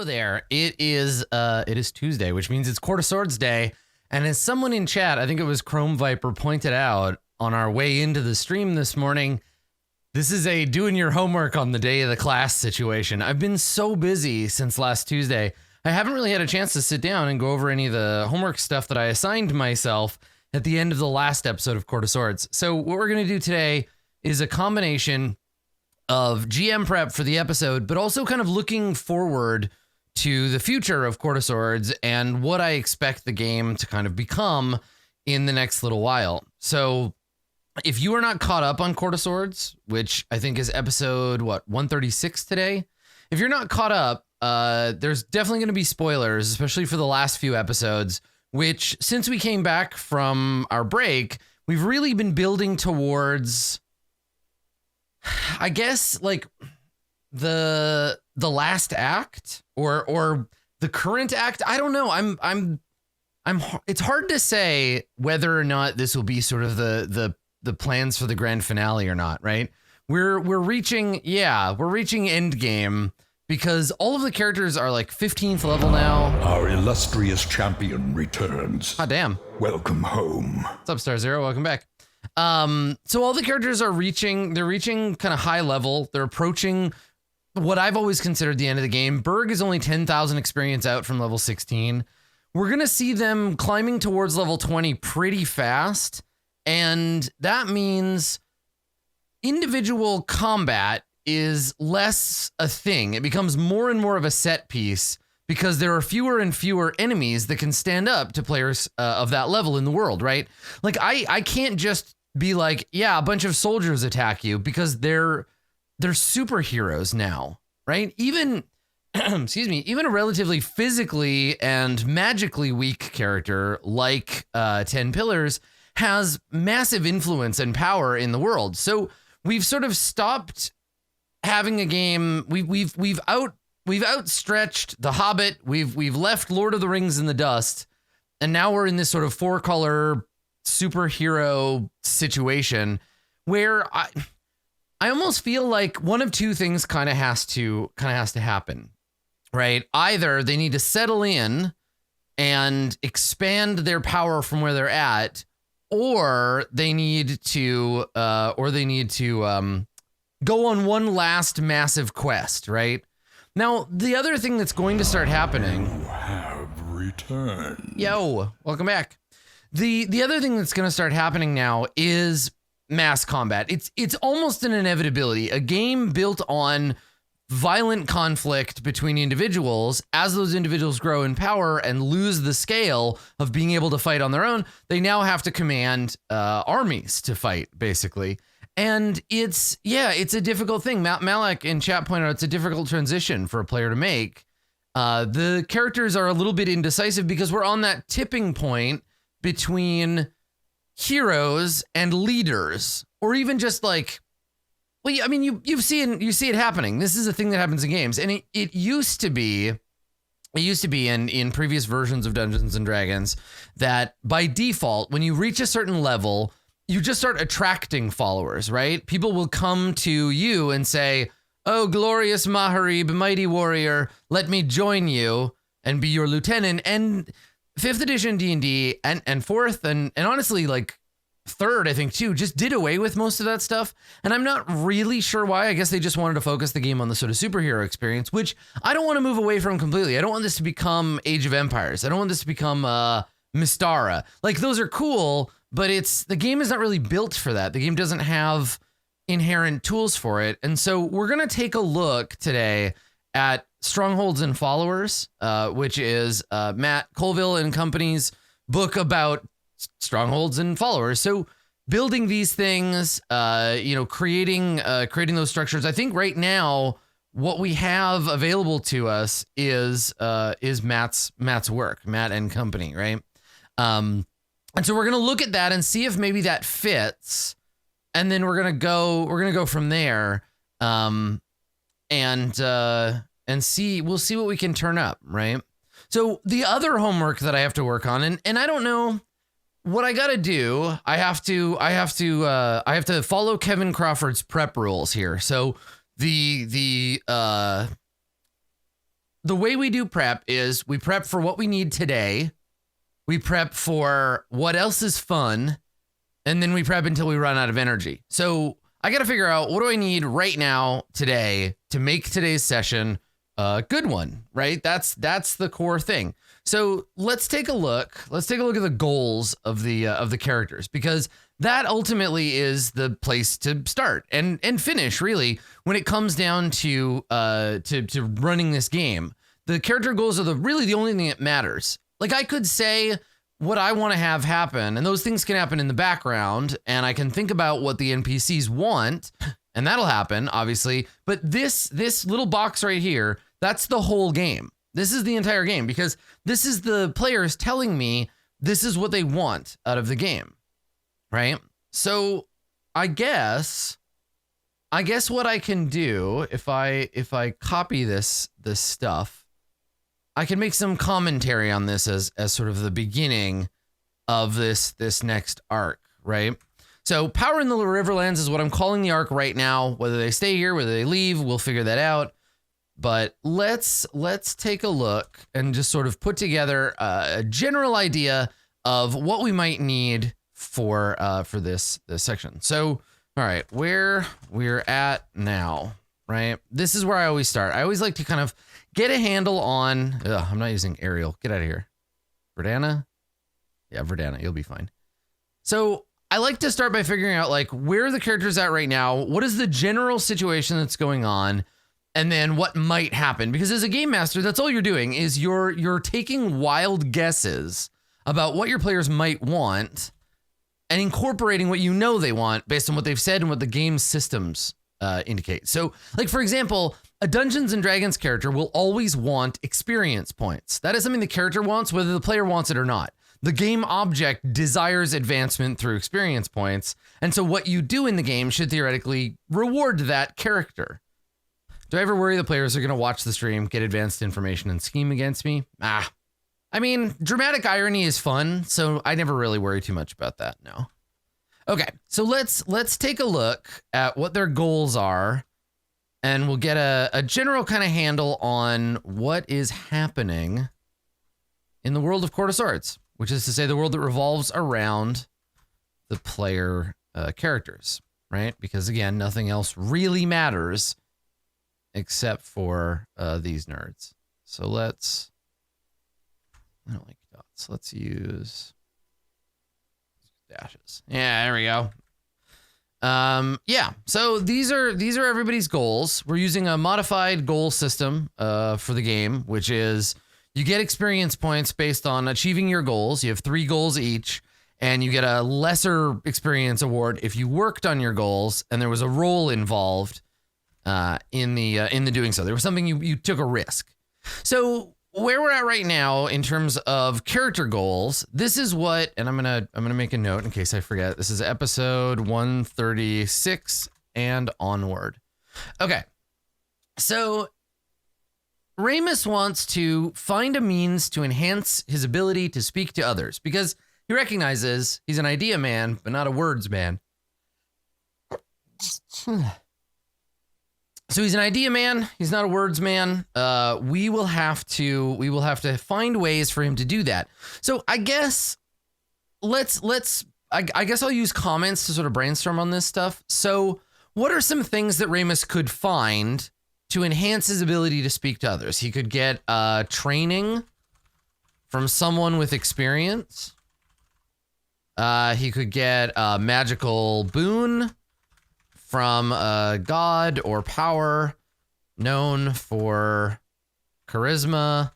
Hello there. It is Tuesday, which means it's Court of Swords Day. And as someone in chat, I think it was Chrome Viper, pointed out on our way into the stream this morning, this is a doing your homework on the day of the class situation. I've been so busy since last Tuesday. I haven't really had a chance to sit down and go over any of the homework stuff that I assigned myself at the end of the last episode of Court of Swords. So what we're going to do today is a combination of GM prep for the episode, but also kind of looking forward to the future of Court of Swords and what I expect the game to kind of become in the next little while. So if you are not caught up on Court of Swords, which I think is episode, 136 today? If you're not caught up, there's definitely going to be spoilers, especially for the last few episodes, which since we came back from our break, we've really been building towards, I guess, like the last act or the current act. I don't know. I'm it's hard to say whether or not this will be sort of the plans for the grand finale or not, right? We're reaching end game because all of the characters are like 15th level now. Our illustrious champion returns. Oh, damn. Welcome home. What's up, Star Zero? Welcome back. So all the characters are reaching kind of high level. They're approaching what I've always considered the end of the game. Berg is only 10,000 experience out from level 16. We're going to see them climbing towards level 20 pretty fast. And that means individual combat is less a thing. It becomes more and more of a set piece because there are fewer and fewer enemies that can stand up to players of that level in the world, right? Like I can't just be like, yeah, a bunch of soldiers attack you, because they're superheroes now, right? Even excuse me, even a relatively physically and magically weak character like 10 Pillars has massive influence and power in the world. So we've sort of stopped having a game. We've outstretched The Hobbit. We've left Lord of the Rings in the dust, and now we're in this sort of 4-color superhero situation where I almost feel like one of two things kind of has to happen, right? Either they need to settle in and expand their power from where they're at, or they need to go on one last massive quest, right? Now, the other thing that's going to start happening... You have returned. Yo, welcome back. The other thing that's going to start happening now is mass combat. It's almost an inevitability. A game built on violent conflict between individuals. As those individuals grow in power and lose the scale of being able to fight on their own, they now have to command armies to fight, basically. And it's a difficult thing. Malak in chat pointed out it's a difficult transition for a player to make. The characters are a little bit indecisive because we're on that tipping point between heroes and leaders, or even just like, well, I mean, you see it happening. This is a thing that happens in games, and it used to be in previous versions of Dungeons and Dragons that by default, when you reach a certain level, you just start attracting followers, right? People will come to you and say, "Oh, glorious Maharib, mighty warrior, let me join you and be your lieutenant." And 5th edition D&D and 4th and honestly, like 3rd, I think too, just did away with most of that stuff. And I'm not really sure why. I guess they just wanted to focus the game on the sort of superhero experience, which I don't want to move away from completely. I don't want this to become Age of Empires. I don't want this to become Mystara. Like, those are cool, but the game is not really built for that. The game doesn't have inherent tools for it. And so we're going to take a look today at Strongholds and Followers, which is Matt Colville and Company's book about strongholds and followers. So building these things, creating those structures. I think right now what we have available to us is Matt's work, Matt and Company, right? And so we're gonna look at that and see if maybe that fits, and then we're gonna go from there, and see what we can turn up, right? So the other homework that I have to work on, and I don't know what I gotta do. I have to follow Kevin Crawford's prep rules here. So the the way we do prep is we prep for what we need today. We prep for what else is fun. And then we prep until we run out of energy. So I got to figure out, what do I need right now today to make today's session a good one, right? That's the core thing. So let's take a look. Let's take a look at the goals of the characters, because that ultimately is the place to start and finish, really, when it comes down to running this game. The character goals are really the only thing that matters. Like, I could say what I want to have happen, and those things can happen in the background, and I can think about what the NPCs want, and that'll happen, obviously. But this little box right here, that's the whole game. This is the entire game, because this is the players telling me this is what they want out of the game, right? So I guess what I can do, if I copy this stuff, I can make some commentary on this as sort of the beginning of this next arc, right? So Power in the Riverlands is what I'm calling the arc right now. Whether they stay here, whether they leave, we'll figure that out. But let's take a look and just sort of put together a general idea of what we might need for this section. So, all right, where we're at now, right? This is where I always start. I always like to kind of get a handle on, I'm not using Arial. Get out of here. Verdana? Yeah, Verdana, you'll be fine. So I like to start by figuring out, like, where are the characters at right now? What is the general situation that's going on? And then what might happen? Because as a game master, that's all you're doing, is you're taking wild guesses about what your players might want and incorporating what you know they want based on what they've said and what the game systems indicate. So, like, for example, a Dungeons & Dragons character will always want experience points. That is something the character wants, whether the player wants it or not. The game object desires advancement through experience points, and so what you do in the game should theoretically reward that character. Do I ever worry the players are going to watch the stream, get advanced information, and scheme against me? I mean, dramatic irony is fun, so I never really worry too much about that, no. Okay, so let's take a look at what their goals are, and we'll get a general kind of handle on what is happening in the world of Court of Swords, which is to say the world that revolves around the player characters, right? Because again, nothing else really matters except for these nerds. So I don't like dots. Let's use dashes. Yeah, there we go. Yeah, so these are everybody's goals. We're using a modified goal system for the game, which is you get experience points based on achieving your goals. You have 3 goals each, and you get a lesser experience award if you worked on your goals and there was a role involved in the doing so. There was something you took a risk. So where we're at right now in terms of character goals, this is what, and I'm gonna make a note in case I forget. This is episode 136 and onward. Okay, so Ramus wants to find a means to enhance his ability to speak to others because he recognizes he's an idea man, but not a words man. So he's an idea man. He's not a words man. We will have to find ways for him to do that. So I guess I guess I'll use comments to sort of brainstorm on this stuff. So what are some things that Ramus could find to enhance his ability to speak to others? He could get training from someone with experience. He could get a magical boon from a god or power known for charisma.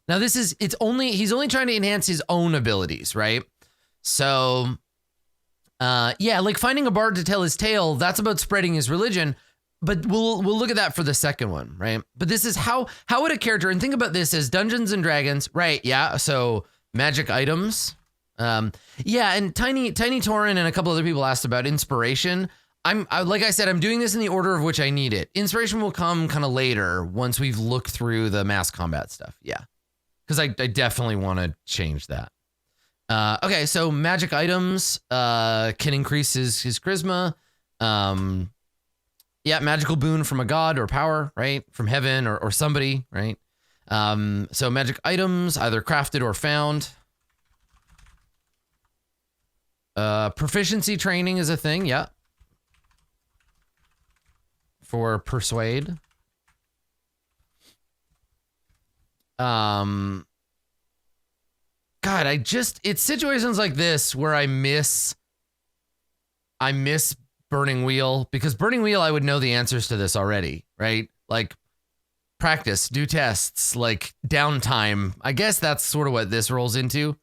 Now he's only trying to enhance his own abilities, right? So, yeah, like finding a bard to tell his tale, that's about spreading his religion, but we'll look at that for the second one, right? But this is how would a character, and think about this as Dungeons and Dragons, right? Yeah, so magic items. Yeah, and Tiny Torin and a couple other people asked about inspiration. Like I said, I'm doing this in the order of which I need it. Inspiration will come kind of later once we've looked through the mass combat stuff. Yeah, because I definitely want to change that. Okay, so magic items can increase his charisma. Yeah, magical boon from a god or power, right? From heaven or somebody, right? So magic items, either crafted or found. Proficiency training is a thing, yeah. For persuade. God, it's situations like this where I miss Burning Wheel, because Burning Wheel, I would know the answers to this already, right? Like practice, do tests, like downtime. I guess that's sort of what this rolls into.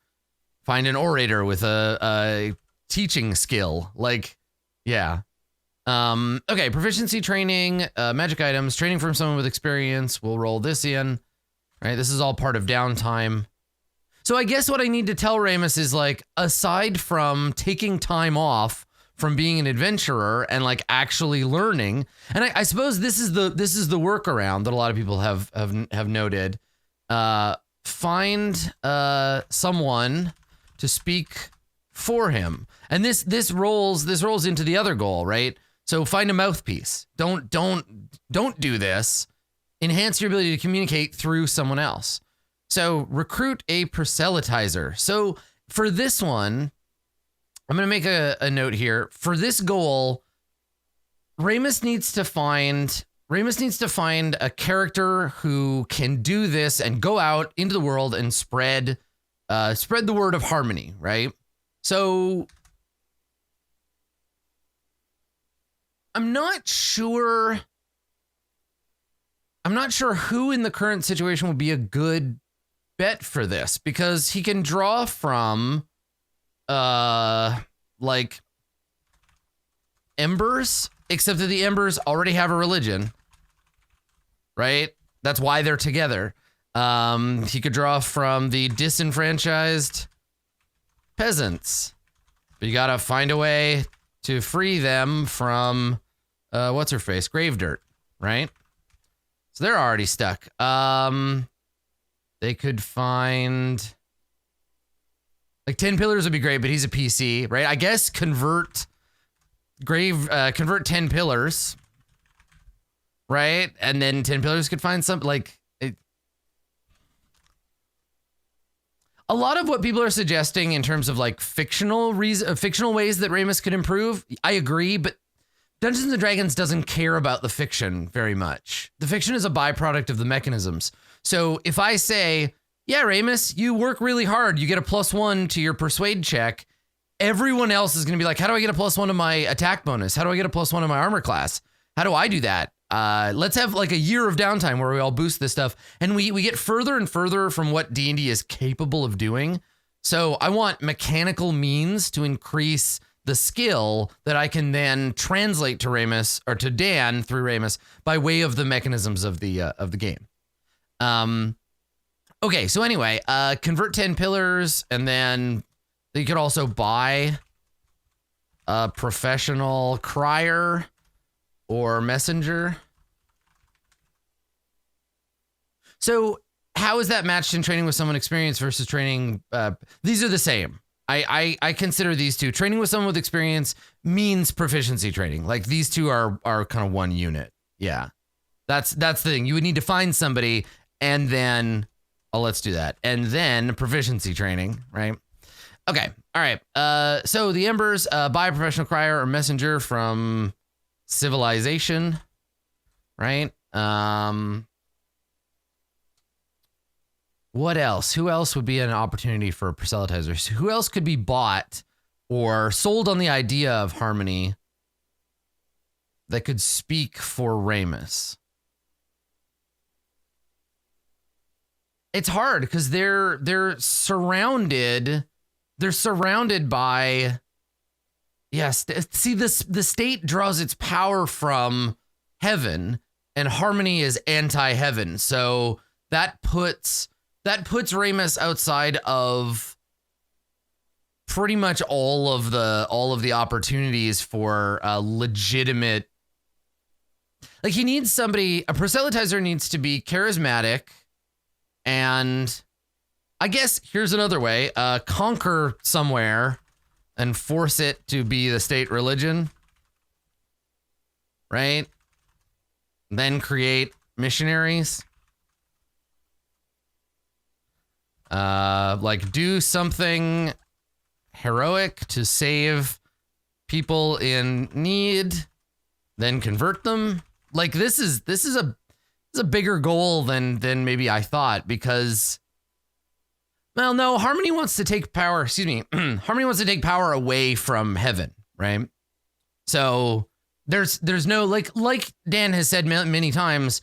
Find an orator with a teaching skill. Like, yeah. Okay, proficiency training, magic items, training from someone with experience. We'll roll this in, right? This is all part of downtime. So I guess what I need to tell Ramus is, like, aside from taking time off from being an adventurer and like actually learning, and I suppose this is the workaround that a lot of people have noted. Find someone to speak for him, and this rolls into the other goal, right? So find a mouthpiece. Don't do this. Enhance your ability to communicate through someone else. So recruit a proselytizer. So for this one, I'm going to make a note here. For this goal, Ramus needs to find a character who can do this and go out into the world and spread the word of harmony, right? So I'm not sure who in the current situation would be a good bet for this, because he can draw from like embers, except that the embers already have a religion, right? That's why they're together. He could draw from the disenfranchised peasants, but you gotta find a way to free them from what's her face, grave dirt, right? So they're already stuck. They could find, like, 10 pillars would be great, but he's a PC, right? I guess convert 10 pillars, right? And then 10 pillars could find some, like, a lot of what people are suggesting in terms of like fictional ways that Ramus could improve, I agree, but Dungeons & Dragons doesn't care about the fiction very much. The fiction is a byproduct of the mechanisms. So if I say, yeah, Ramus, you work really hard, you get a +1 to your persuade check, everyone else is going to be like, how do I get a +1 to my attack bonus? How do I get a +1 to my armor class? How do I do that? Let's have like a year of downtime where we all boost this stuff, and we get further and further from what D&D is capable of doing. So I want mechanical means to increase the skill that I can then translate to Ramus, or to Dan through Ramus, by way of the mechanisms of the game. Okay, so anyway, convert 10 pillars, and then you could also buy a professional crier or messenger. So how is that matched in training with someone experienced versus training? These are the same. I consider these two. Training with someone with experience means proficiency training. Like, these two are kind of one unit. Yeah, that's the thing. You would need to find somebody, and then, oh, let's do that. And then proficiency training, right? Okay, all right. So the embers, buy a professional crier or messenger from civilization, right? What else? Who else would be an opportunity for a proselytizer? Who else could be bought or sold on the idea of harmony that could speak for Ramus? It's hard because they're surrounded by, yes. See, the state draws its power from heaven, and harmony is anti-heaven. So that puts Ramus outside of pretty much all of the opportunities for legitimate. Like, he needs somebody. A proselytizer needs to be charismatic, and I guess here's another way: conquer somewhere and force it to be the state religion, right? then create missionaries. Like do something heroic to save people in need, then convert them. Like this is a bigger goal than maybe I thought, because well, no, Harmony wants to take power, excuse me. Harmony wants to take power away from heaven, right? So there's no like Dan has said many times,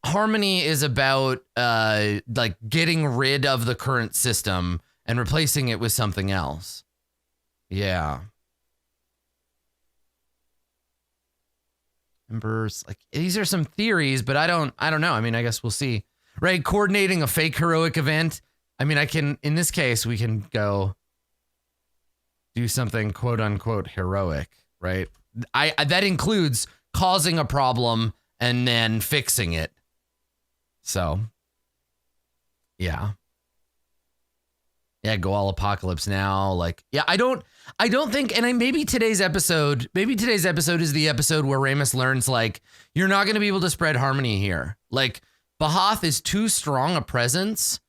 Harmony is about like getting rid of the current system and replacing it with something else. Yeah. Embers, like these are some theories, but I don't know. I mean, I guess we'll see. Right, coordinating a fake heroic event. I mean, in this case, we can go do something quote unquote heroic, right? That includes causing a problem and then fixing it. So, yeah. Yeah, go all apocalypse now. Like, yeah, I don't think, and maybe today's episode is the episode where Ramus learns, like, you're not going to be able to spread harmony here. Like, Bahath is too strong a presence.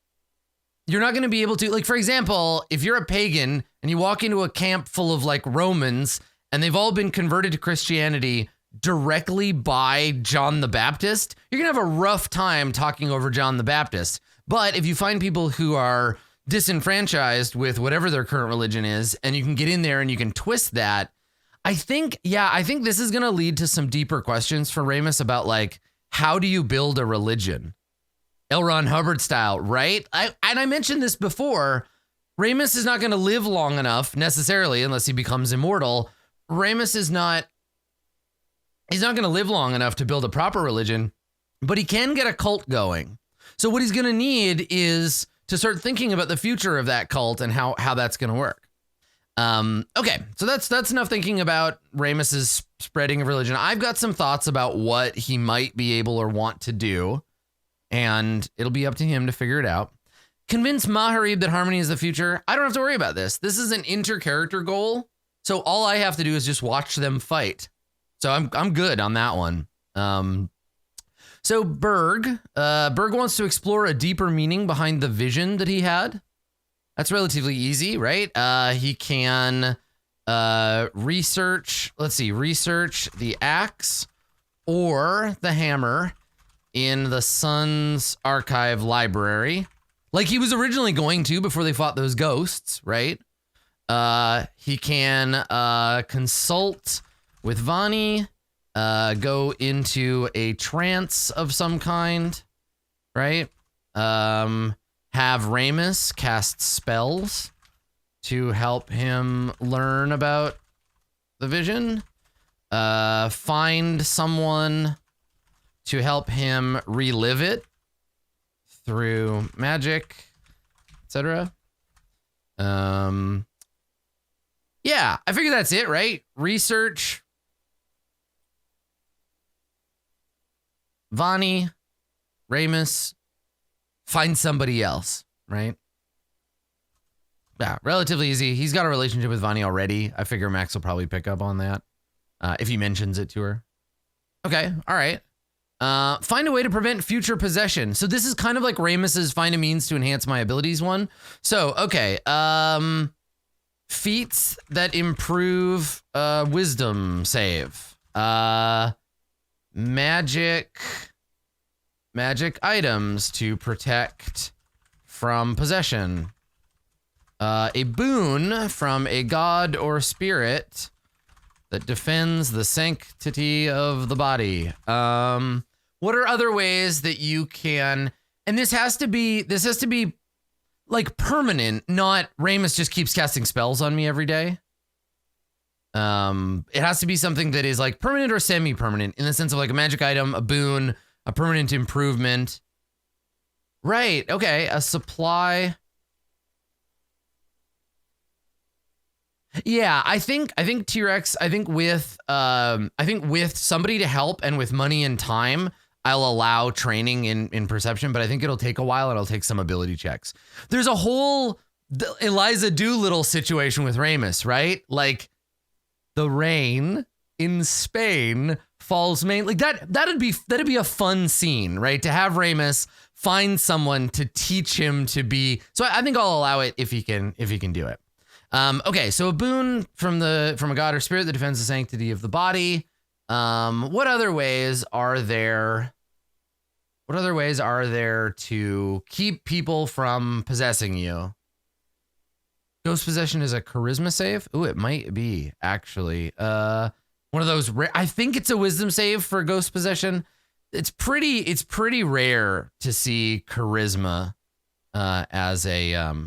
You're not going to be able to, like, for example, if you're a pagan and you walk into a camp full of like Romans and they've all been converted to Christianity directly by John the Baptist, you're going to have a rough time talking over John the Baptist. But if you find people who are disenfranchised with whatever their current religion is, and you can get in there and you can twist that, I think this is going to lead to some deeper questions for Ramus about, like, how do you build a religion? L. Ron Hubbard style, right? I mentioned this before. Ramus is not going to live long enough necessarily unless he becomes immortal. Ramus is not, he's not going to live long enough to build a proper religion, but he can get a cult going. So what he's going to need is to start thinking about the future of that cult and how that's going to work. Okay, so that's enough thinking about Ramus's spreading of religion. I've got some thoughts about what he might be able or want to do, and it'll be up to him to figure it out. Convince Maharib that harmony is the future. I don't have to worry about this. This is an inter-character goal, so all I have to do is just watch them fight. So I'm good on that one. So Berg wants to explore a deeper meaning behind the vision that he had. That's relatively easy, right? He can research the axe or the hammer in the Sun's archive library, like he was originally going to before they fought those ghosts, right? He can consult with Vani, go into a trance of some kind, right? Have Ramus cast spells to help him learn about the vision. Find someone to help him relive it through magic, etc. Yeah, I figure that's it, right? Research Vani, Ramus, find somebody else, right? Yeah, relatively easy. He's got a relationship with Vani already. I figure Max will probably pick up on that if he mentions it to her. Okay, all right. Find a way to prevent future possession. So this is kind of like Ramus's find a means to enhance my abilities one. So, okay. Feats that improve wisdom save. Magic items to protect from possession. A boon from a god or spirit that defends the sanctity of the body. What are other ways that you can, and this has to be like permanent, not Ramus just keeps casting spells on me every day. It has to be something that is like permanent or semi-permanent in the sense of like a magic item, a boon, a permanent improvement. Right. Okay. A supply. Yeah, I think T-Rex, I think with somebody to help and with money and time, I'll allow training in perception, but I think it'll take a while and it'll take some ability checks. There's a whole Eliza Doolittle situation with Ramus, right? Like the rain in Spain falls mainly like that'd be a fun scene, right? To have Ramus find someone to teach him to be. So I think I'll allow it if he can do it. Okay, so a boon from a god or spirit that defends the sanctity of the body. What other ways are there? What other ways are there to keep people from possessing you? Ghost possession is a charisma save. Ooh, it might be actually. One of those. I think it's a wisdom save for ghost possession. It's pretty rare to see charisma as a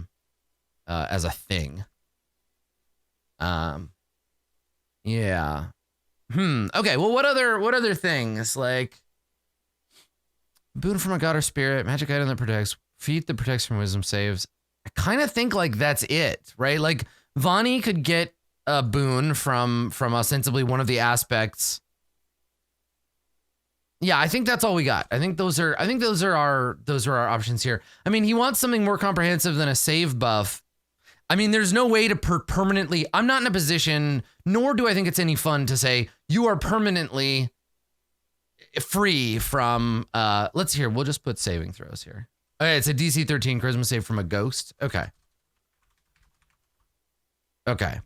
thing. Yeah. Okay. Well, what other things like boon from a god or spirit, magic item that protects, feat that protects from wisdom saves? I kind of think like that's it, right? Like Vani could get a boon from ostensibly one of the aspects. Yeah, I think that's all we got. I think those are our options here. I mean, he wants something more comprehensive than a save buff. I mean, there's no way to permanently. I'm not in a position, nor do I think it's any fun to say you are permanently free from. Let's hear. We'll just put saving throws here. Okay, it's a DC 13 charisma save from a ghost. Okay. Okay.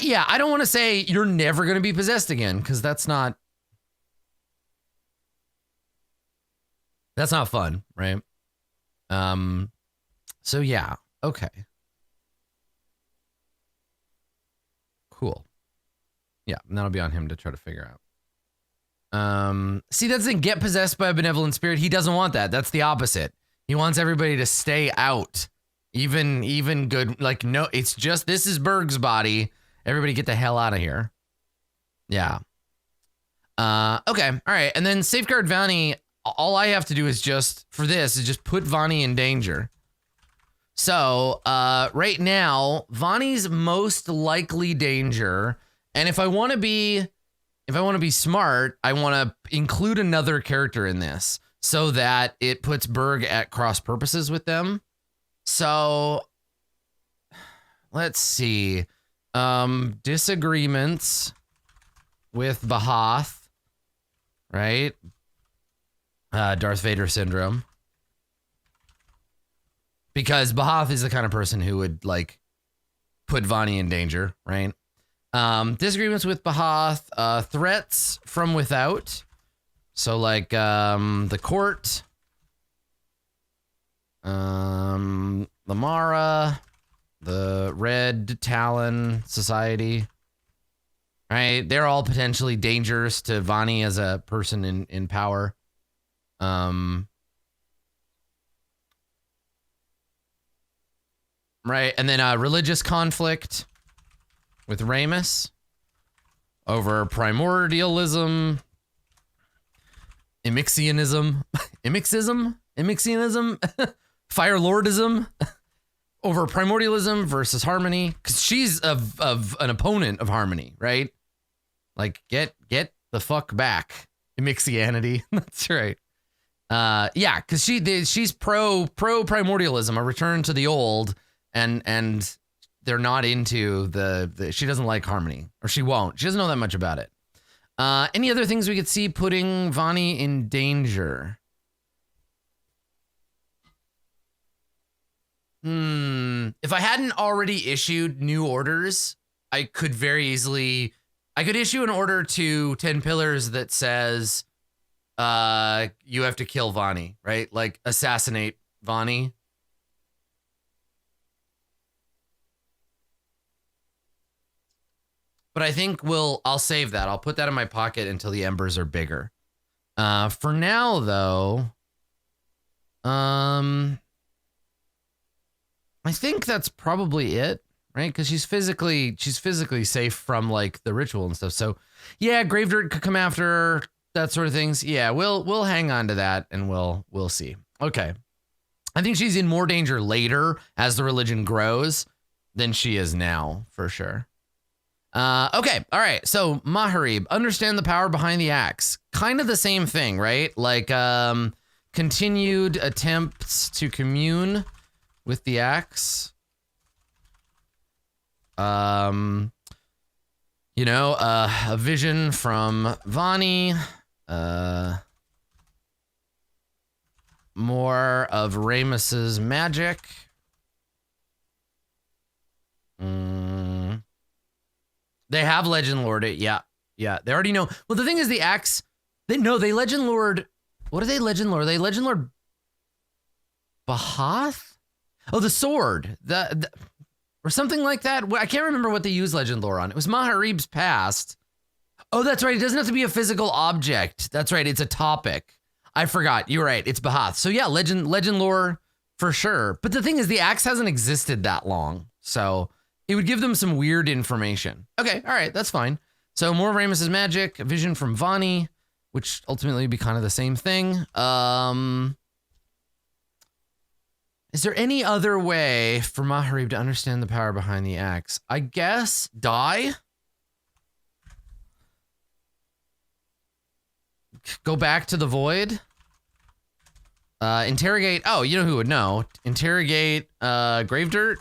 Yeah, I don't want to say you're never going to be possessed again because that's not fun, right? So yeah, okay. Cool. Yeah, and that'll be on him to try to figure out. See, that doesn't get possessed by a benevolent spirit. He doesn't want that. That's the opposite. He wants everybody to stay out. Even good, like, no, it's just, this is Berg's body. Everybody get the hell out of here. Yeah. Okay. All right. And then safeguard Vani. All I have to do is just put Vani in danger. So, right now, Vani's most likely danger. And if I want to be smart, I want to include another character in this so that it puts Berg at cross purposes with them. So let's see. Disagreements with Bahath, right? Darth Vader syndrome. Because Bahath is the kind of person who would like put Vani in danger, right? Disagreements with Bahath, threats from without. So like the court, Lamara, the Red Talon Society, right? They're all potentially dangerous to Vani as a person in power. Right, and then religious conflict with Ramus over primordialism, Emixianism, Fire Lordism, over primordialism versus harmony, because she's of an opponent of harmony, right? Like, get the fuck back, Emixianity. That's right. Yeah, because she's pro primordialism, a return to the old, and they're not into the she doesn't like harmony, or she won't. She doesn't know that much about it. Any other things we could see putting Vani in danger? If I hadn't already issued new orders, I could very easily, I could issue an order to 10 Pillars that says, you have to kill Vani, right? Like assassinate Vani. But I think I'll save that. I'll put that in my pocket until the embers are bigger. For now though, I think that's probably it, right? Because she's physically safe from like the ritual and stuff. So yeah, Gravedirt could come after her, that sort of things. Yeah, we'll hang on to that and we'll see. Okay. I think she's in more danger later as the religion grows than she is now, for sure. Okay. All right. So Maharib, understand the power behind the axe. Kind of the same thing, right? Like, continued attempts to commune with the axe. You You know, a vision from Vani. More of Ramus's magic. They have legend lord it. Yeah. Yeah. They already know. Well, the thing is the axe, they legend lord. What are they legend lord? They legend lord Bahath? Oh, the sword. Or something like that. I can't remember what they use legend lore on. It was Maharib's past. Oh, that's right. It doesn't have to be a physical object. That's right. It's a topic. I forgot. You're right. It's Bahath. So yeah, legend lore for sure. But the thing is the axe hasn't existed that long. So it would give them some weird information. Okay. All right. That's fine. So more of Ramus's magic, a vision from Vani, which ultimately would be kind of the same thing. Is there any other way for Maharib to understand the power behind the axe? I guess die. Go back to the void. Interrogate. Oh, you know who would know. Interrogate grave dirt.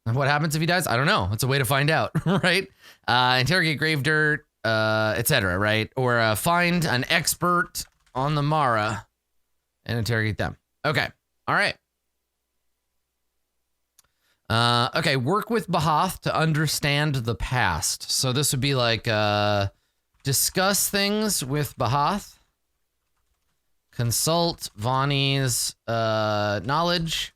And what happens if he dies? I don't know. It's a way to find out, right? Interrogate grave dirt, etc., right? Or find an expert on the Mara and interrogate them. Okay. All right. Okay, work with Bahath to understand the past. So this would be like discuss things with Bahath. Consult Vani's knowledge.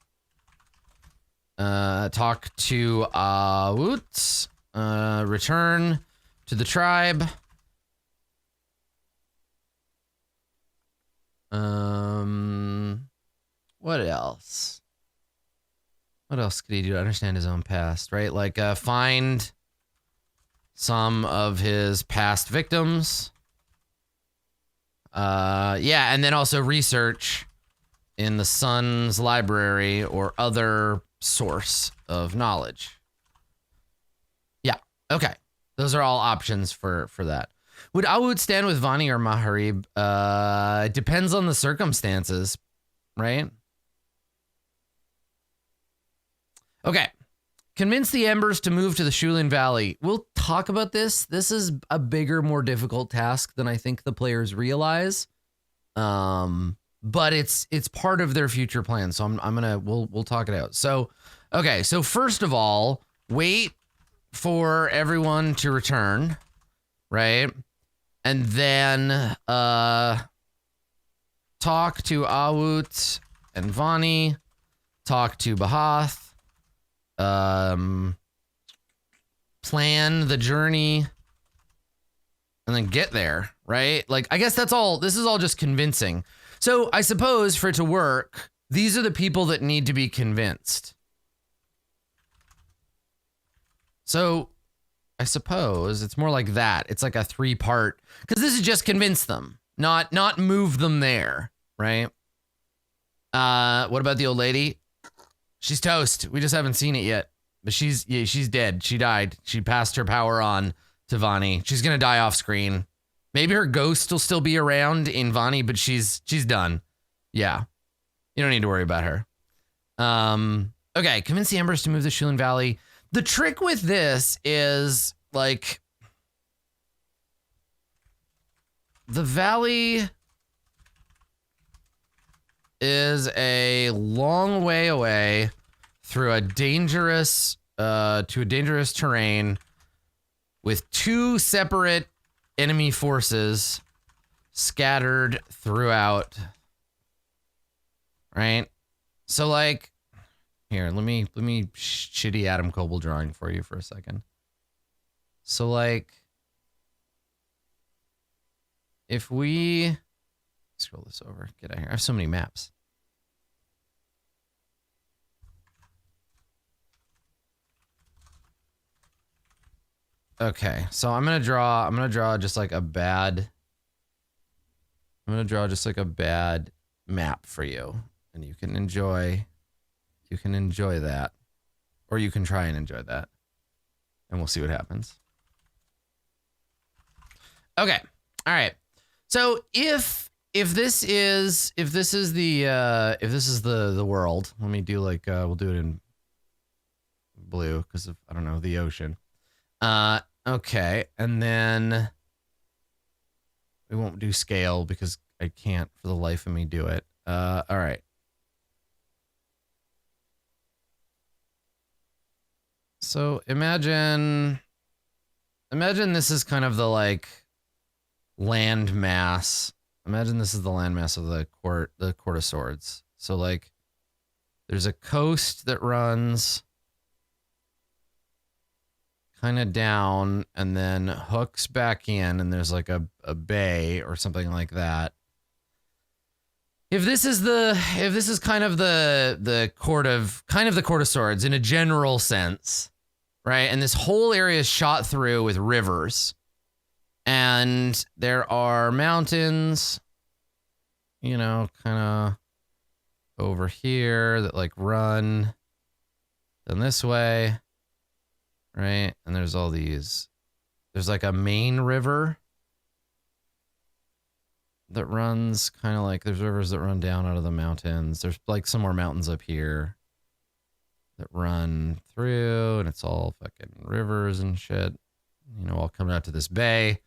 Talk to Awut. Return to the tribe. What else? What else could he do to understand his own past, right? Like, find some of his past victims. Yeah, and then also research in the Sun's library or other source of knowledge. Yeah, okay. Those are all options for that. Would Awut stand with Vani or Maharib? It depends on the circumstances, right? Okay. Convince the Embers to move to the Shulin Valley. We'll talk about this. This is a bigger, more difficult task than I think the players realize. But it's part of their future plan. So we'll talk it out. So, okay. So first of all, wait for everyone to return, right? And then talk to Awut and Vani, talk to Bahath, plan the journey, and then get there, right? Like, I guess that's all. This is all just convincing. So I suppose for it to work, these are the people that need to be convinced. So I suppose it's more like that. It's like a 3-part, because this is just convince them, not move them there, right? What about the old lady? She's toast. We just haven't seen it yet, but she's dead. She died. She passed her power on to Vani. She's gonna die off screen. Maybe her ghost will still be around in Vani, but she's done. Yeah, you don't need to worry about her. Okay, convince the Embers to move to Shulin Valley. The trick with this is, like, the valley is a long way away through a dangerous, terrain with 2 separate enemy forces scattered throughout. Right? So, like, here, let me shitty Adam Coble drawing for you for a second. So, like, if we scroll this over, get out here. I have so many maps. Okay, so I'm gonna draw just like a bad map for you, and you can enjoy that, or you can try and enjoy that, and we'll see what happens. Okay, all right. So if this is the world, let me do like we'll do it in blue because of, I don't know, the ocean. Okay, and then we won't do scale because I can't for the life of me do it. All right. So imagine this is kind of the like land mass. Imagine this is the land mass of the court of swords. So like there's a coast that runs kind of down and then hooks back in, and there's like a bay or something like that. If this is kind of the court of swords in a general sense, right? And this whole area is shot through with rivers, and there are mountains, you know, kind of over here that like run in this way, right? And there's all these, there's like a main river that runs kind of like, there's rivers that run down out of the mountains. There's like some more mountains up here that run through, and it's all fucking rivers and shit, you know, all coming out to this bay.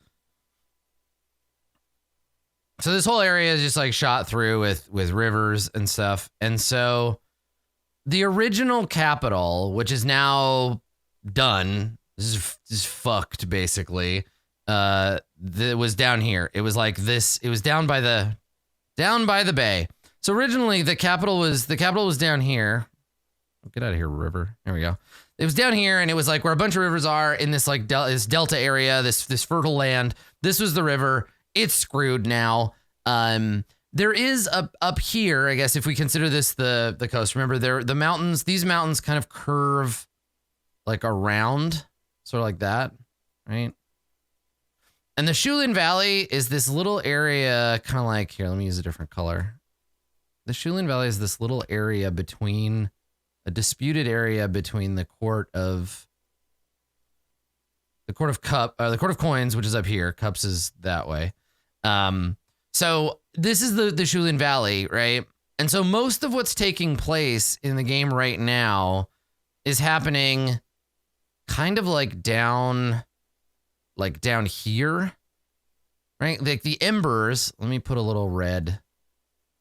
So this whole area is just like shot through with rivers and stuff. And so the original capital, which is now done, this is fucked basically. That was down here. It was like this. It was down by the bay. So originally the capital was down here. Oh, get out of here, river. There we go. It was down here, and it was like where a bunch of rivers are in this like this delta area, this fertile land. This was the river. It's screwed now. There is up here, I guess, if we consider this the coast. Remember, the mountains. These mountains kind of curve like around, sort of like that, right? And the Shulin Valley is this little area, kind of like, here, let me use a different color. The Shulin Valley is this little area between, a disputed area between the court of coins, which is up here. Cups is that way. So this is the Shulin Valley, right? And so most of what's taking place in the game right now is happening kind of like down here, right? Like the Embers, let me put a little red.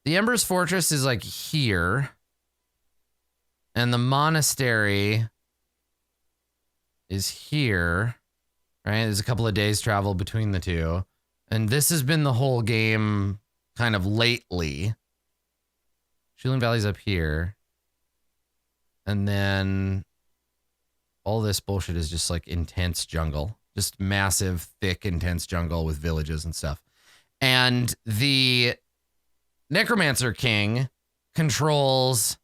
The Embers Fortress is like here, and the monastery is here, right? There's a couple of days travel between the two. And this has been the whole game kind of lately. Shulin Valley's up here. And then all this bullshit is just like intense jungle. Just massive, thick, intense jungle with villages and stuff. And the Necromancer King controls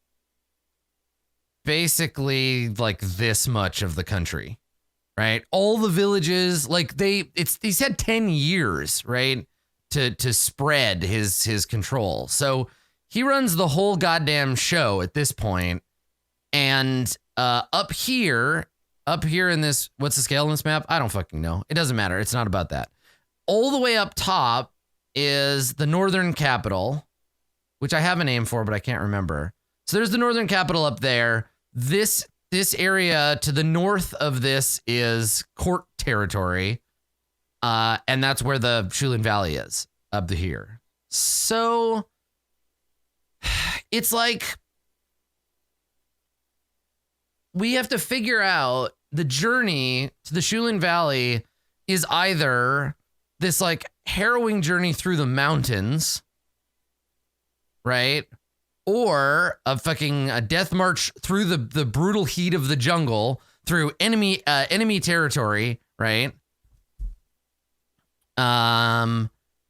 basically like this much of the country, right? All the villages, like he's had 10 years, right? To spread his control. So he runs the whole goddamn show at this point. And up here in this, what's the scale on this map? I don't fucking know. It doesn't matter. It's not about that. All the way up top is the northern capital, which I have a name for, but I can't remember. So there's the northern capital up there. This area to the north of this is court territory. And that's where the Shulin Valley is, up to here. So it's like we have to figure out the journey to the Shulin Valley is either this like harrowing journey through the mountains, right? Or a death march through the brutal heat of the jungle through enemy territory, right? And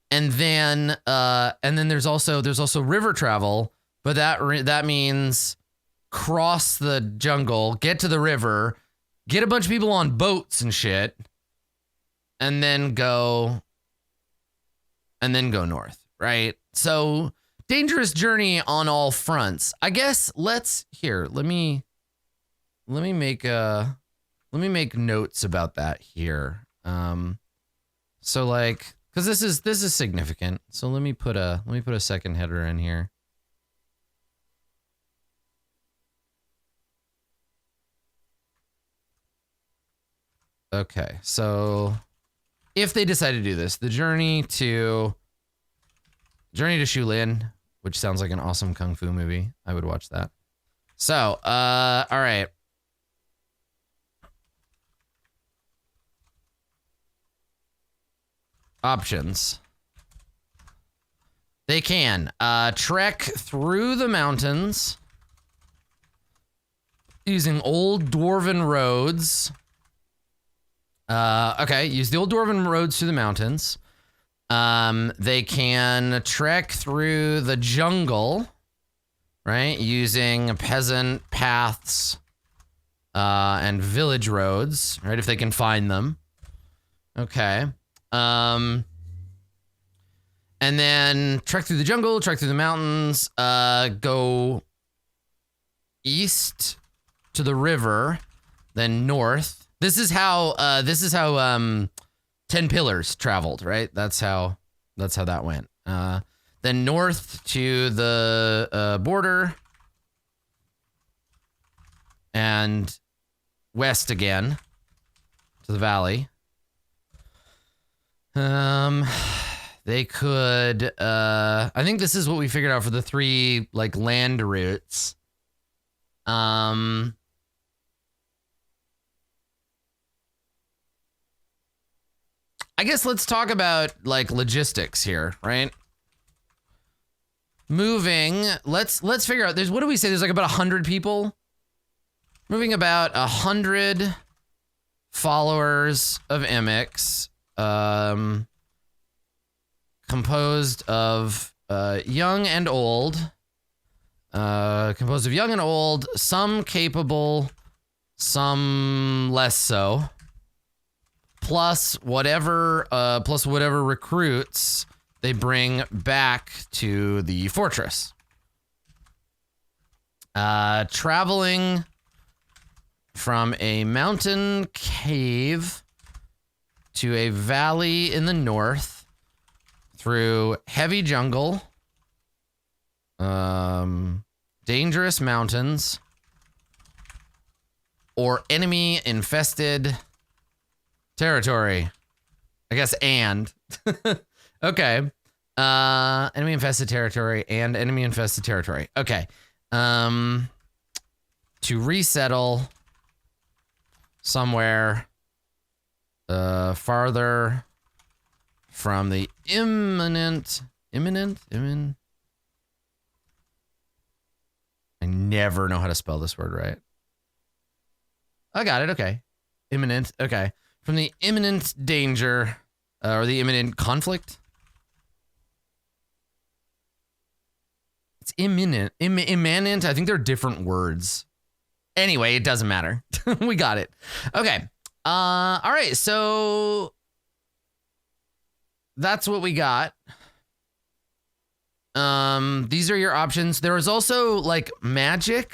then there's also river travel, but that means cross the jungle, get to the river, get a bunch of people on boats and shit, and then go north, right? So dangerous journey on all fronts. I guess let me make notes about that here. So like, because this is significant. So let me put a second header in here. Okay, so if they decide to do this, the journey to Shulin, which sounds like an awesome kung fu movie. I would watch that. So, all right. Options. They can trek through the mountains using old dwarven roads. Okay, use the old dwarven roads through the mountains. They can trek through the jungle, right? Using peasant paths and village roads, right? If they can find them. Okay. And then trek through the jungle, trek through the mountains, go east to the river, then north. This is how 10 Pillars traveled, right? That's how that went. Then north to the border and west again to the valley. They could I think this is what we figured out for the 3 like land routes. I guess let's talk about like logistics here, right? Moving, let's figure out, what do we say? There's like about 100 people. Moving about 100 followers of Imix, composed of young and old, some capable, some less so. Plus whatever recruits they bring back to the fortress. Traveling from a mountain cave to a valley in the north through heavy jungle, dangerous mountains, or enemy infested territory. I guess and. Okay. Enemy infested territory and enemy infested territory. Okay. To resettle somewhere farther from the imminent. I never know how to spell this word right. I got it. Okay. Imminent. Okay. From the imminent danger, or the imminent conflict. It's imminent. Immanent. I think they're different words. Anyway, it doesn't matter. We got it. Okay. All right. So that's what we got. These are your options. There is also like magic,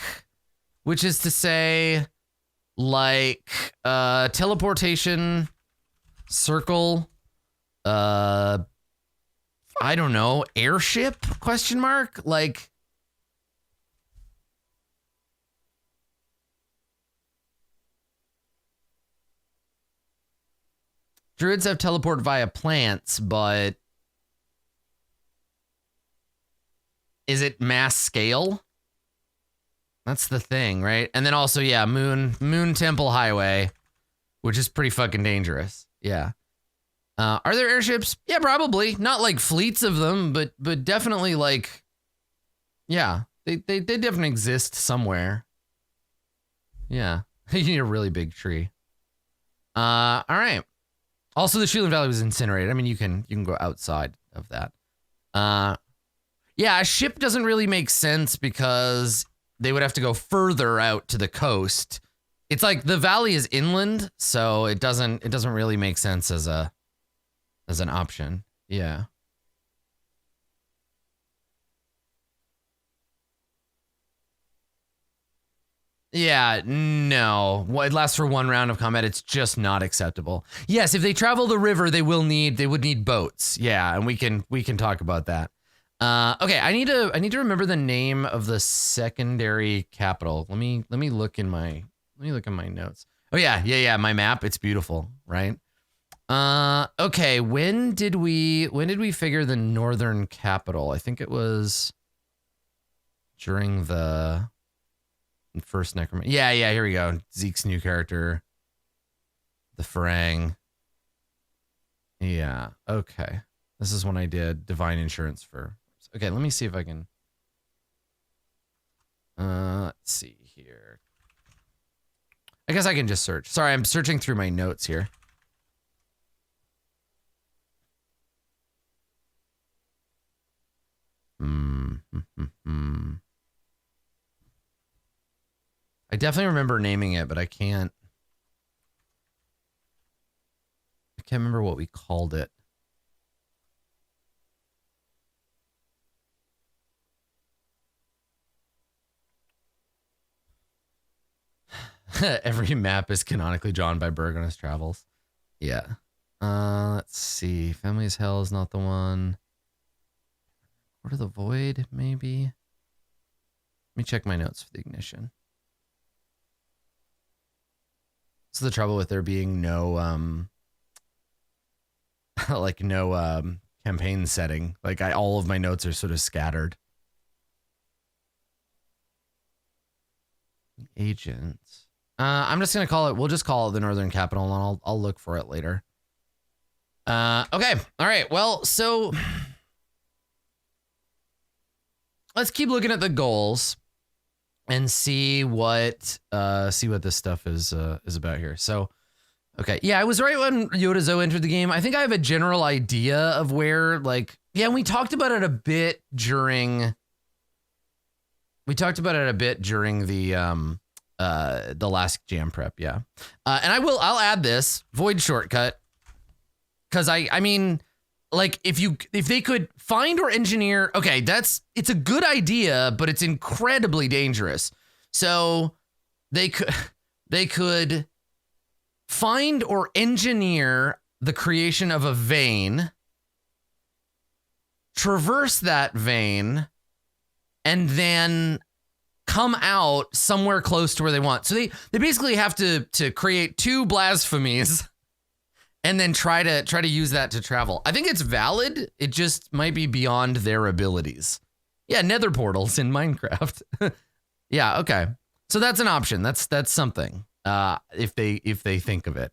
which is to say, like teleportation, circle, I don't know, airship, question mark? Like, druids have teleport via plants, but is it mass scale? That's the thing, right? And then also, yeah, Moon Temple Highway, which is pretty fucking dangerous. Yeah. Are there airships? Yeah, probably. Not like fleets of them, but definitely like, yeah, they definitely exist somewhere. Yeah. You need a really big tree. All right. Also, the Shulin Valley was incinerated. I mean, you can go outside of that. Yeah, a ship doesn't really make sense because they would have to go further out to the coast. It's like the valley is inland, so it doesn't really make sense as an option. Yeah. Yeah, no. It lasts for 1 round of combat. It's just not acceptable. Yes, if they travel the river, they would need boats. Yeah, and we can talk about that. Okay, I need to remember the name of the secondary capital. Let me look in my notes. Oh yeah. My map, it's beautiful, right? Okay. When did we figure the northern capital? I think it was during the first necromancer. Yeah. Here we go. Zeke's new character, the Farang. Yeah. Okay. This is when I did divine insurance for. Okay. Let me see if I can. Let's see here. I guess I can just search. Sorry, I'm searching through my notes here. I definitely remember naming it, but I can't remember what we called it. Every map is canonically drawn by Berg on his travels. Yeah. Let's see. Family's Hell is not the one. Court of the Void, maybe. Let me check my notes for the ignition. This is the trouble with there being no like no campaign setting. Like all of my notes are sort of scattered. Agents. I'm just gonna call it. We'll just call it the Northern Capital, and I'll look for it later. Okay. All right. Well, so let's keep looking at the goals and see what this stuff is about here. So, okay. Yeah, I was right when Yoda Zo entered the game. I think I have a general idea of where, like, yeah, we talked about it a bit during. We talked about it a bit during the last jam prep, yeah. And I'll add this void shortcut because I mean, like if they could find or engineer, okay, it's a good idea, but it's incredibly dangerous. So they could find or engineer the creation of a vein, traverse that vein, and then come out somewhere close to where they want. So they basically have to create two blasphemies and then try to use that to travel. I think it's valid. It just might be beyond their abilities. Yeah, nether portals in Minecraft. Yeah, okay. So that's an option. That's something. If they think of it.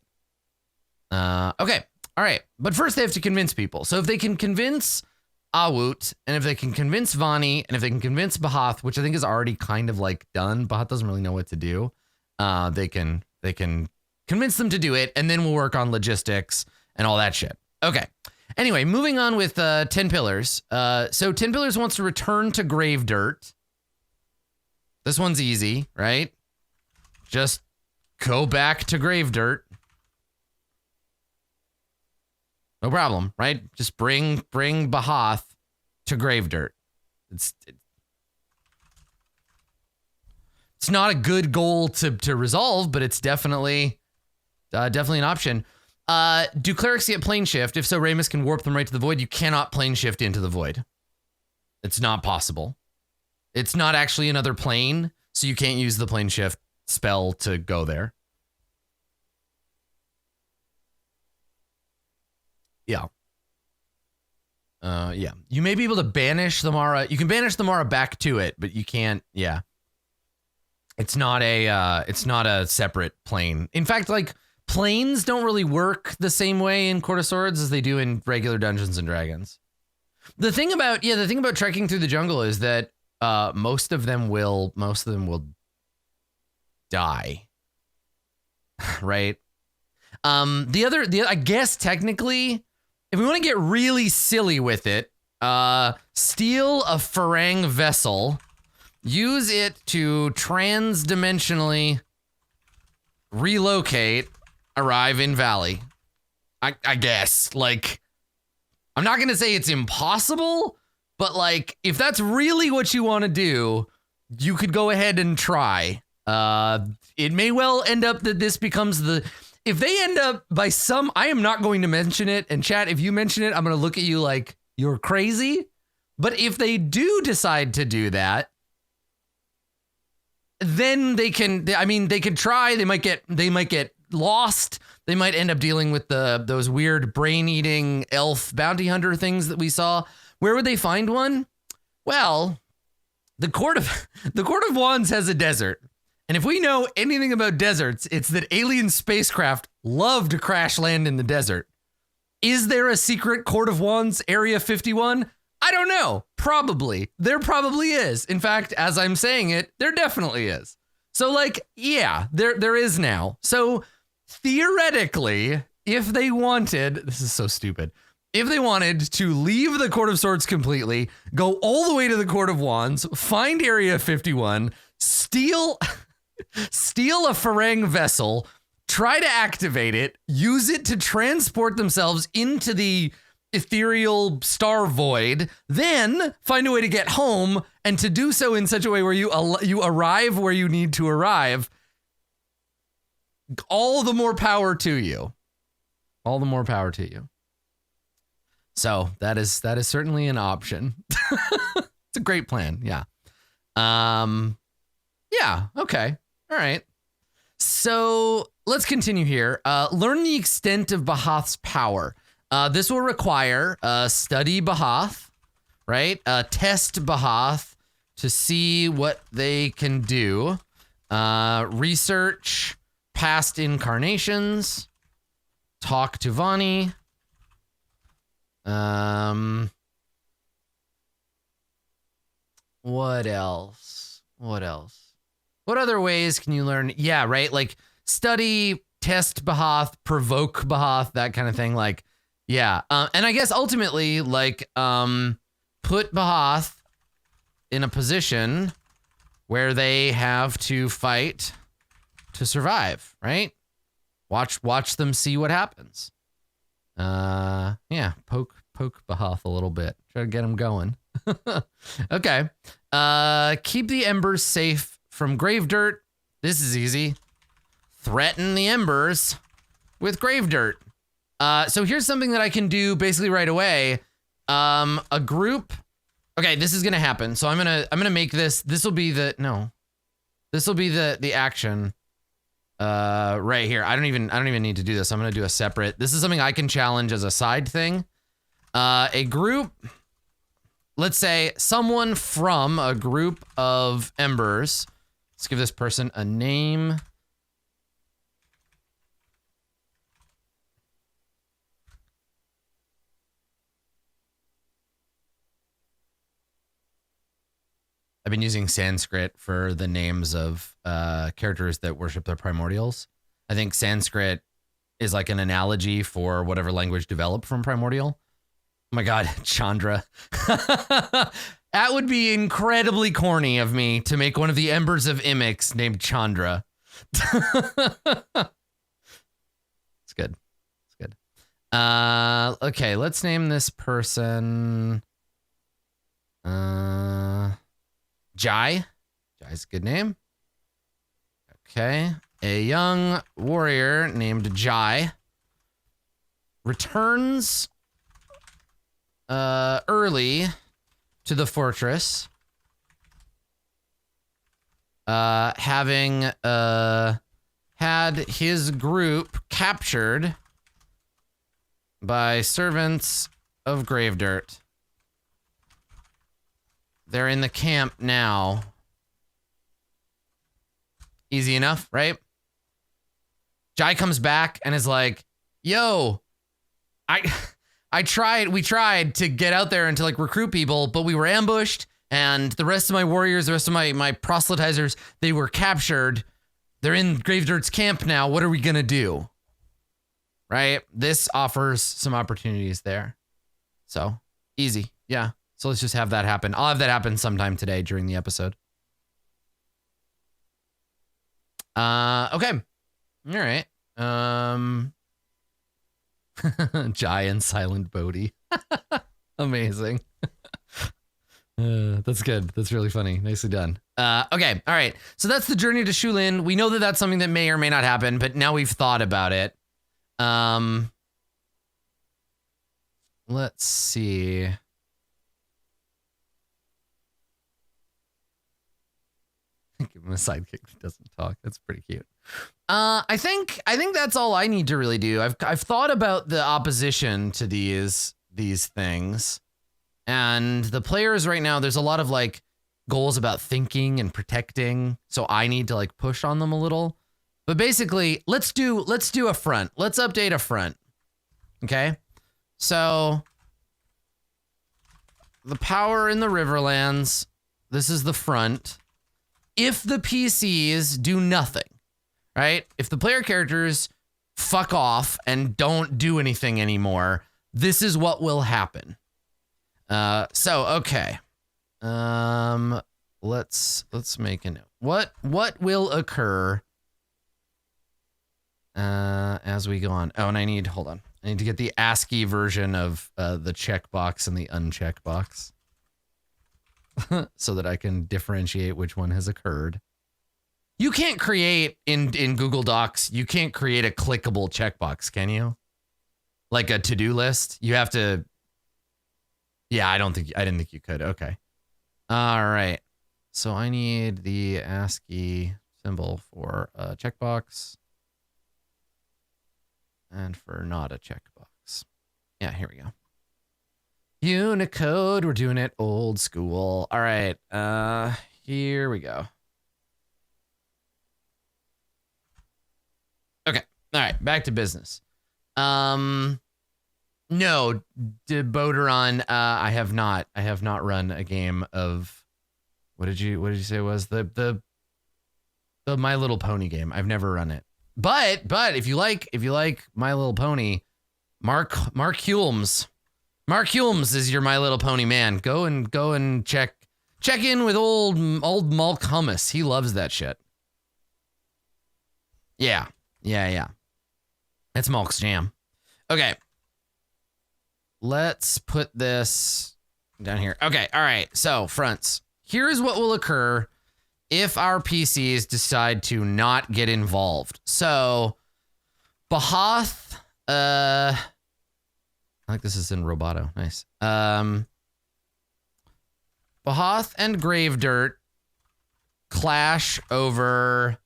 Okay. All right. But first they have to convince people. So if they can convince Awut, and if they can convince Vani, and if they can convince Bahath, which I think is already kind of like done, Bahath doesn't really know what to do. They can convince them to do it, and then we'll work on logistics and all that shit. Okay. Anyway, moving on with 10 Pillars. So 10 Pillars wants to return to Grave Dirt. This one's easy, right? Just go back to Grave Dirt. No problem, right? Just bring Bahath to Grave Dirt. It's not a good goal to resolve, but it's definitely an option. Do clerics get plane shift? If so, Ramus can warp them right to the void. You cannot plane shift into the void. It's not possible. It's not actually another plane, so you can't use the plane shift spell to go there. Yeah. Yeah. You may be able to banish the Mara. You can banish the Mara back to it, but you can't. Yeah. It's not a separate plane. In fact, like planes don't really work the same way in Court of Swords as they do in regular Dungeons and Dragons. The thing about trekking through the jungle is that most of them will die. Right? I guess technically, if we want to get really silly with it, steal a Farang vessel, use it to trans-dimensionally relocate, arrive in Valley. I guess. Like, I'm not going to say it's impossible, but like, if that's really what you want to do, you could go ahead and try. It may well end up that this becomes if they end up by I am not going to mention it, and chat, if you mention it, I'm going to look at you like you're crazy. But if they do decide to do that, then they can, I mean, they could try, they might get lost. They might end up dealing with those weird brain-eating elf bounty hunter things that we saw. Where would they find one? Well, the Court of Wands has a desert. And if we know anything about deserts, it's that alien spacecraft love to crash land in the desert. Is there a secret Court of Wands Area 51? I don't know. Probably. There probably is. In fact, as I'm saying it, there definitely is. So like, yeah, there is now. So theoretically, if they wanted, this is so stupid. If they wanted to leave the Court of Swords completely, go all the way to the Court of Wands, find Area 51, steal a Farang vessel, try to activate it, use it to transport themselves into the ethereal star void, then find a way to get home, and to do so in such a way where you arrive where you need to arrive, all the more power to you. All the more power to you. So that is certainly an option. It's a great plan. Yeah. Yeah. Okay. All right. So let's continue here. Learn the extent of Bahath's power. This will require study Bahath, right? Test Bahath to see what they can do. Research past incarnations. Talk to Vani. What else? What other ways can you learn? Yeah, right. Like study, test Bahath, provoke Bahath, that kind of thing. Like, yeah. And I guess ultimately, like, put Bahath in a position where they have to fight to survive, right? Watch them see what happens. Yeah, poke Bahath a little bit. Try to get him going. Okay. Keep the embers safe from grave dirt. This is easy. Threaten the embers with grave dirt. So here's something that I can do basically right away. A group. Okay, this is gonna happen. So I'm gonna make this. This will be the action. Right here. I don't even need to do this. I'm gonna do a separate. This is something I can challenge as a side thing. A group. Let's say someone from a group of embers. Let's give this person a name. I've been using Sanskrit for the names of characters that worship their primordials. I think Sanskrit is like an analogy for whatever language developed from primordial. Oh my God, Chandra. That would be incredibly corny of me to make one of the embers of Imix named Chandra. It's good. It's good. Okay, let's name this person. Jai. Jai's a good name. Okay. A young warrior named Jai returns early to the fortress, having had his group captured by servants of Gravedirt. They're in the camp now. Easy enough, right? Jai comes back and is like, yo, we tried to get out there and to like recruit people, but we were ambushed, and the rest of my warriors, the rest of my proselytizers, they were captured. They're in Gravedirt's camp now. What are we gonna do? Right? This offers some opportunities there. So, easy. Yeah. So let's just have that happen. I'll have that happen sometime today during the episode. Okay. All right. Jai and Silent Bodhi. Amazing. That's good. That's really funny. Nicely done. Okay. All right. So that's the journey to Shulin. We know that that's something that may or may not happen, but now we've thought about it. Let's see. a sidekick that doesn't talk. That's pretty cute. I think that's all I need to really do. I've thought about the opposition to these things, and the players right now, there's a lot of like goals about thinking and protecting, so I need to like push on them a little. But basically, let's do a front. Let's update a front. Okay? So the power in the Riverlands, this is the front. If the PCs do nothing, right? If the player characters fuck off and don't do anything anymore, this is what will happen. So okay. Let's make a note. What will occur as we go on? Oh, and hold on. I need to get the ASCII version of the checkbox and the uncheck box so that I can differentiate which one has occurred. You can't create in Google Docs, you can't create a clickable checkbox, can you? Like a to-do list? You have to. Yeah, I didn't think you could. Okay. All right. So I need the ASCII symbol for a checkbox and for not a checkbox. Yeah, here we go. Unicode, we're doing it old school. All right. Here we go. Okay. All right, back to business. No, Boderon, I have not run a game of, what did you say it was? The My Little Pony game. I've never run it. But if you like My Little Pony, Mark Hulmes is your My Little Pony man. Go and check in with old Malk Hummus. He loves that shit. Yeah. That's Malk's jam. Okay. Let's put this down here. Okay, all right. So, fronts. Here's what will occur if our PCs decide to not get involved. So, Bahath, I think this is in Roboto. Nice. Bahath and Gravedirt clash over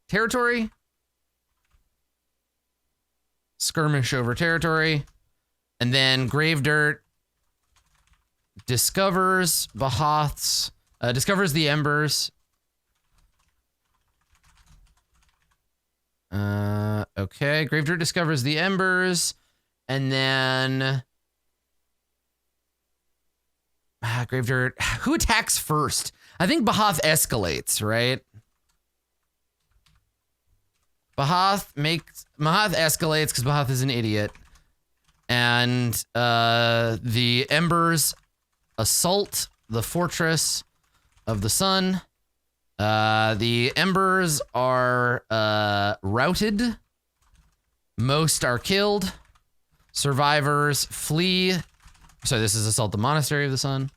territory. Skirmish over territory. And then Gravedirt discovers Bahath's, discovers the embers. Okay, Gravedirt discovers the embers. And then Gravedirt, who attacks first? I think Bahath escalates, right? Bahath escalates because Bahath is an idiot. And the embers assault the fortress of the sun. The embers are routed. Most are killed. Survivors flee. So this is assault the monastery of the sun.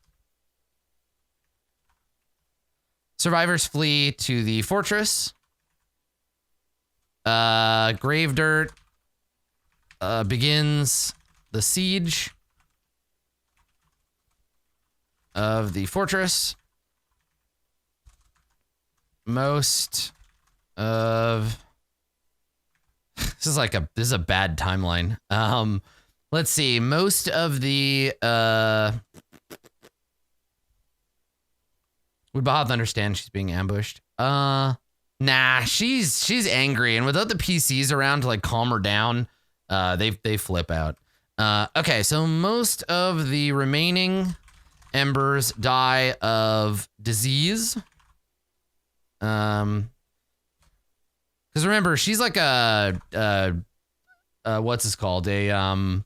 Survivors flee to the fortress. Gravedirt begins the siege of the fortress. Most of this is a bad timeline. Let's see. Most of the would Bahath understand she's being ambushed? Nah, she's angry, and without the PCs around to like calm her down, they flip out. Okay, so most of the remaining embers die of disease. Because remember, she's like a what's this called? A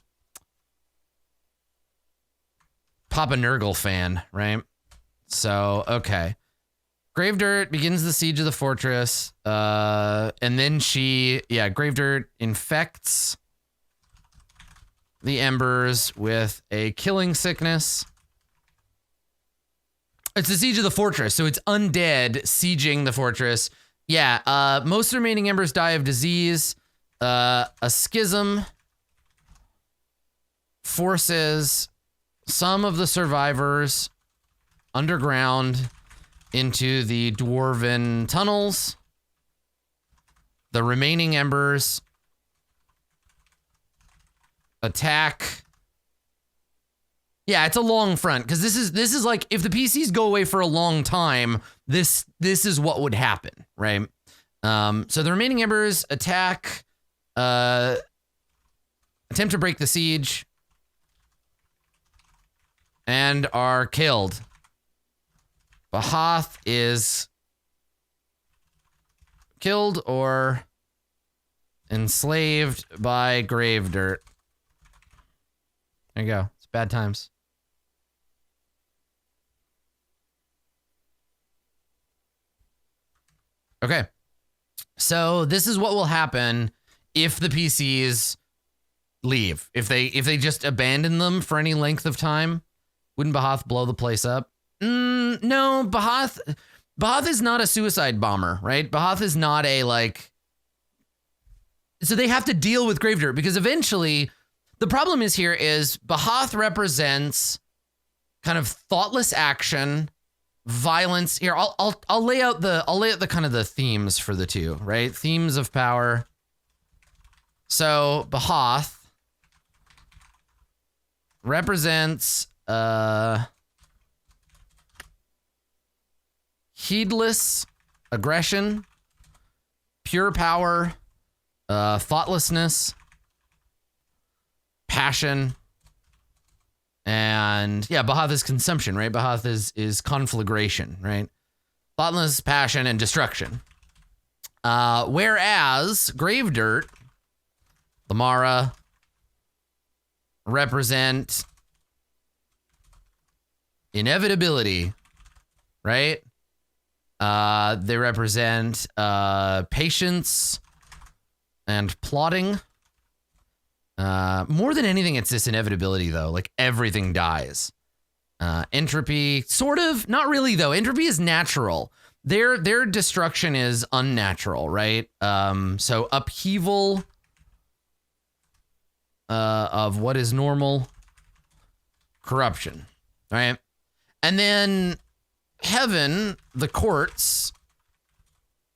Papa Nurgle fan, right? So okay. Gravedirt begins the siege of the fortress, and then Gravedirt infects the embers with a killing sickness. It's the siege of the fortress, so it's undead sieging the fortress. Yeah, most remaining embers die of disease. A schism forces some of the survivors underground into the dwarven tunnels. The remaining embers attack. Yeah, it's a long front because this is like if the PCs go away for a long time, this is what would happen, right? So the remaining embers attack, attempt to break the siege, and are killed. Bahath is killed or enslaved by grave dirt. There you go. It's bad times. Okay. So this is what will happen if the PCs leave. If they just abandon them for any length of time, wouldn't Bahath blow the place up? No, Bahath is not a suicide bomber, right? Bahath is not a like. So they have to deal with grave dirt because eventually the problem is Bahath represents kind of thoughtless action, violence. Here, I'll lay out the kind of the themes for the two, right? Themes of power. So Bahath represents heedless aggression, pure power, thoughtlessness, passion, and yeah, Bahath is consumption, right? Bahath is conflagration, right? Thoughtless, passion, and destruction. Whereas grave dirt, Lamara, represent inevitability, right? They represent patience and plotting. More than anything, it's this inevitability, though. Like, everything dies. Entropy, sort of. Not really, though. Entropy is natural. Their destruction is unnatural, right? So upheaval of what is normal. Corruption, right? And then heaven, the courts,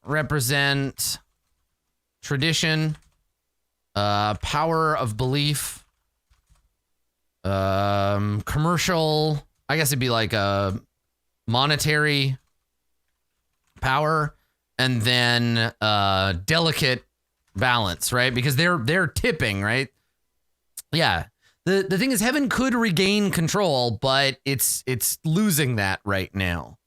represent tradition, power of belief, commercial, I guess it'd be like a monetary power, and then delicate balance, right? Because they're tipping, right? Yeah. The thing is, heaven could regain control, but it's losing that right now.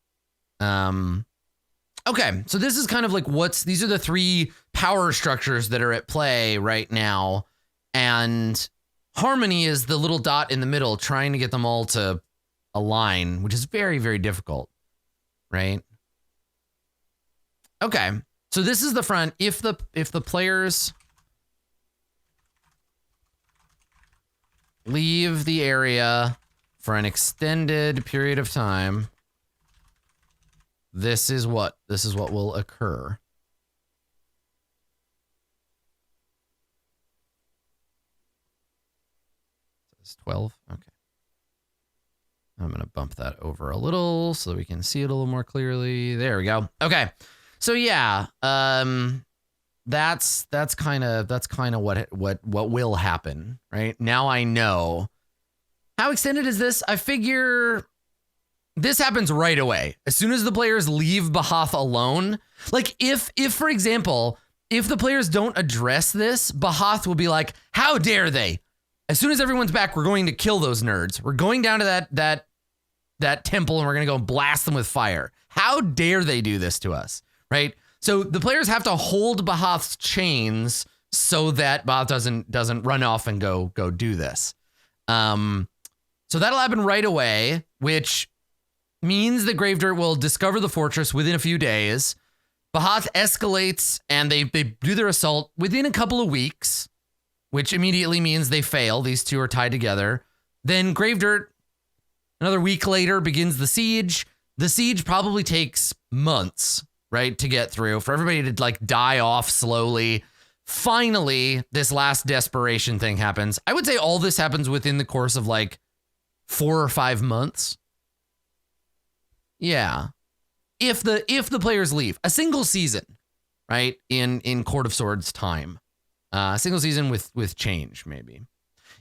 Okay, so this is kind of like these are the three power structures that are at play right now, and harmony is the little dot in the middle, trying to get them all to align, which is very, very difficult, right? Okay, so this is the front. If the players leave the area for an extended period of time, this is what will occur. It's 12. Okay. I'm going to bump that over a little so that we can see it a little more clearly. There we go. Okay. So yeah, that's kind of what will happen, right? Now I know. How extended is this? I figure this happens right away. As soon as the players leave Bahath alone, like if for example, if the players don't address this, Bahath will be like, how dare they? As soon as everyone's back, we're going to kill those nerds. We're going down to that temple and we're going to go blast them with fire. How dare they do this to us, right? So the players have to hold Bahath's chains so that Bahath doesn't run off and go do this. So that'll happen right away, which means that Gravedirt will discover the fortress within a few days. Bahath escalates and they do their assault within a couple of weeks, which immediately means they fail. These two are tied together. Then Gravedirt, another week later, begins the siege. The siege probably takes months, right, to get through, for everybody to like die off slowly. Finally, this last desperation thing happens. I would say all this happens within the course of like 4 or 5 months. Yeah. If the players leave, a single season, right? In Court of Swords time. A single season with change, maybe.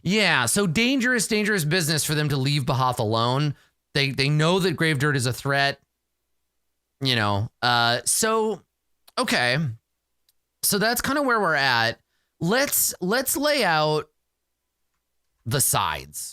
Yeah, so dangerous business for them to leave Bahath alone. They know that Gravedirt is a threat. You know. So okay. So that's kind of where we're at. Let's lay out the sides.